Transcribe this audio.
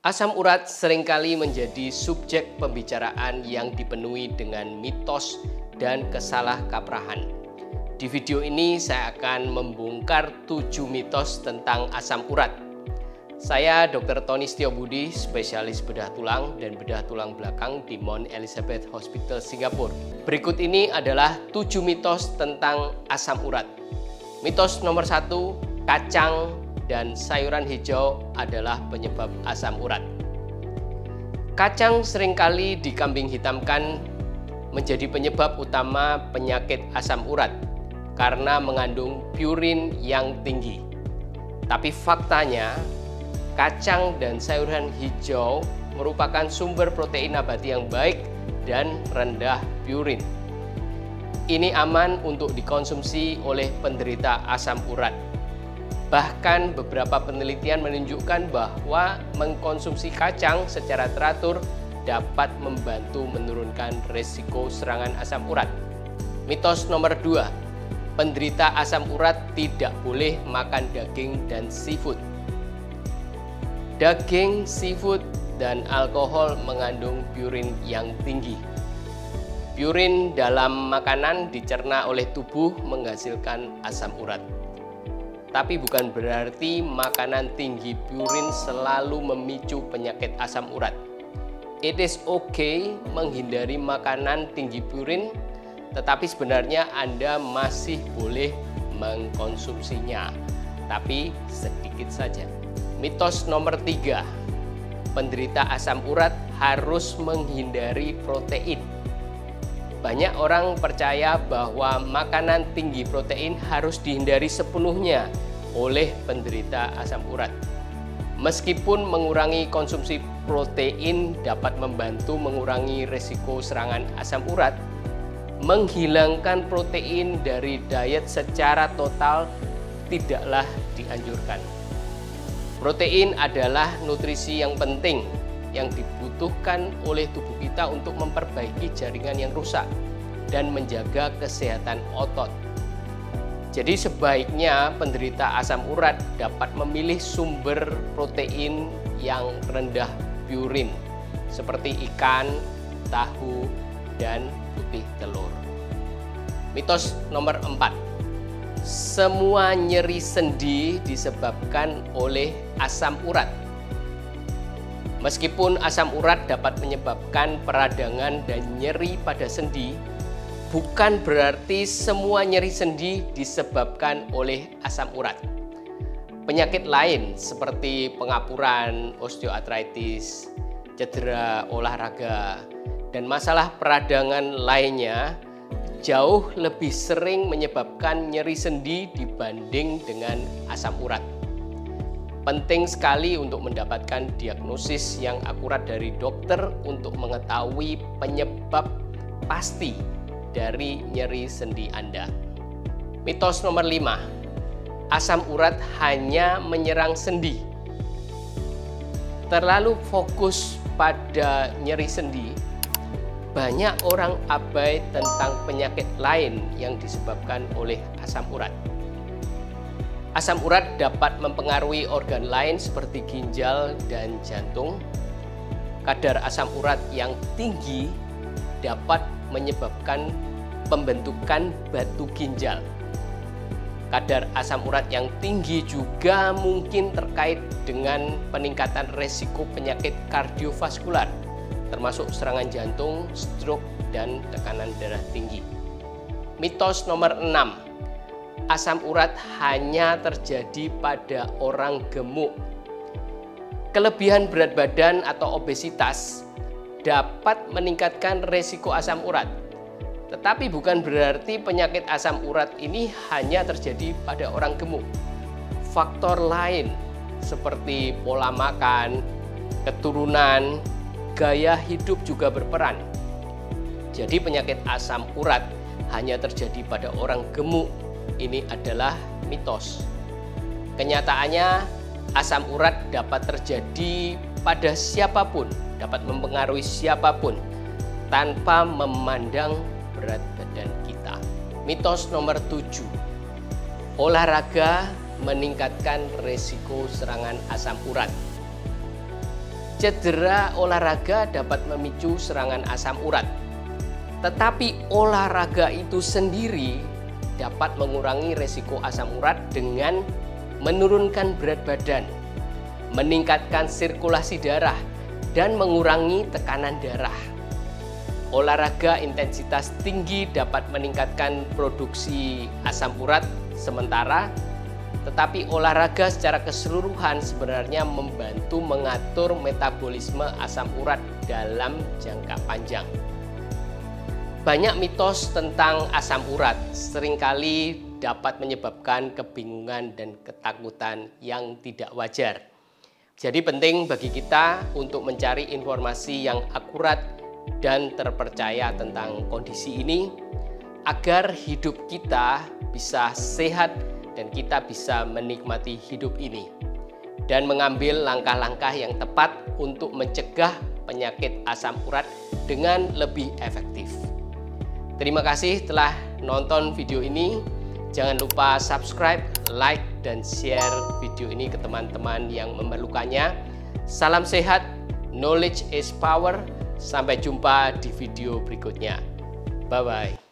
Asam urat seringkali menjadi subjek pembicaraan yang dipenuhi dengan mitos dan kesalahkaprahan. Di video ini saya akan membongkar 7 mitos tentang asam urat. Saya Dr. Tony Setiobudi, spesialis bedah tulang dan bedah tulang belakang di Mount Elizabeth Hospital, Singapura. Berikut ini adalah 7 mitos tentang asam urat. Mitos nomor 1, kacang dan sayuran hijau adalah penyebab asam urat. Kacang seringkali dikambing hitamkan menjadi penyebab utama penyakit asam urat karena mengandung purin yang tinggi. Tapi faktanya, kacang dan sayuran hijau merupakan sumber protein nabati yang baik dan rendah purin. Ini aman untuk dikonsumsi oleh penderita asam urat. Bahkan beberapa penelitian menunjukkan bahwa mengkonsumsi kacang secara teratur dapat membantu menurunkan risiko serangan asam urat. Mitos nomor 2, penderita asam urat tidak boleh makan daging dan seafood. Daging, seafood, dan alkohol mengandung purin yang tinggi. Purin dalam makanan dicerna oleh tubuh menghasilkan asam urat. Tapi bukan berarti makanan tinggi purin selalu memicu penyakit asam urat. It is okay menghindari makanan tinggi purin, tetapi sebenarnya Anda masih boleh mengkonsumsinya, tapi sedikit saja. Mitos nomor 3, penderita asam urat harus menghindari protein. Banyak orang percaya bahwa makanan tinggi protein harus dihindari sepenuhnya oleh penderita asam urat. Meskipun mengurangi konsumsi protein dapat membantu mengurangi risiko serangan asam urat, menghilangkan protein dari diet secara total tidaklah dianjurkan. Protein adalah nutrisi yang penting yang dibutuhkan oleh tubuh kita untuk memperbaiki jaringan yang rusak dan menjaga kesehatan otot. Jadi sebaiknya penderita asam urat dapat memilih sumber protein yang rendah purin seperti ikan, tahu, dan putih telur. Mitos nomor 4, semua nyeri sendi disebabkan oleh asam urat. Meskipun asam urat dapat menyebabkan peradangan dan nyeri pada sendi, bukan berarti semua nyeri sendi disebabkan oleh asam urat. Penyakit lain seperti pengapuran, osteoartritis, cedera olahraga, dan masalah peradangan lainnya jauh lebih sering menyebabkan nyeri sendi dibanding dengan asam urat. Penting sekali untuk mendapatkan diagnosis yang akurat dari dokter untuk mengetahui penyebab pasti dari nyeri sendi Anda. Mitos nomor 5, asam urat hanya menyerang sendi. Terlalu fokus pada nyeri sendi, banyak orang abai tentang penyakit lain yang disebabkan oleh asam urat. Asam urat dapat mempengaruhi organ lain seperti ginjal dan jantung. Kadar asam urat yang tinggi dapat menyebabkan pembentukan batu ginjal. Kadar asam urat yang tinggi juga mungkin terkait dengan peningkatan resiko penyakit kardiovaskular, termasuk serangan jantung, stroke, dan tekanan darah tinggi. Mitos nomor 6, asam urat hanya terjadi pada orang gemuk. Kelebihan berat badan atau obesitas dapat meningkatkan resiko asam urat. Tetapi bukan berarti penyakit asam urat ini hanya terjadi pada orang gemuk. Faktor lain seperti pola makan, keturunan, gaya hidup juga berperan. Jadi penyakit asam urat hanya terjadi pada orang gemuk. Ini adalah mitos. Kenyataannya, asam urat dapat terjadi pada siapapun, dapat mempengaruhi siapapun, tanpa memandang berat badan kita. Mitos nomor 7, olahraga meningkatkan resiko serangan asam urat. Cedera olahraga dapat memicu serangan asam urat. Tetapi olahraga itu sendiri dapat mengurangi resiko asam urat dengan menurunkan berat badan, meningkatkan sirkulasi darah, dan mengurangi tekanan darah. Olahraga intensitas tinggi dapat meningkatkan produksi asam urat sementara, tetapi olahraga secara keseluruhan sebenarnya membantu mengatur metabolisme asam urat dalam jangka panjang. Banyak mitos tentang asam urat seringkali dapat menyebabkan kebingungan dan ketakutan yang tidak wajar. Jadi penting bagi kita untuk mencari informasi yang akurat dan terpercaya tentang kondisi ini agar hidup kita bisa sehat dan kita bisa menikmati hidup ini dan mengambil langkah-langkah yang tepat untuk mencegah penyakit asam urat dengan lebih efektif. Terima kasih telah nonton video ini. Jangan lupa subscribe, like, dan share video ini ke teman-teman yang memerlukannya. Salam sehat, knowledge is power. Sampai jumpa di video berikutnya. Bye-bye.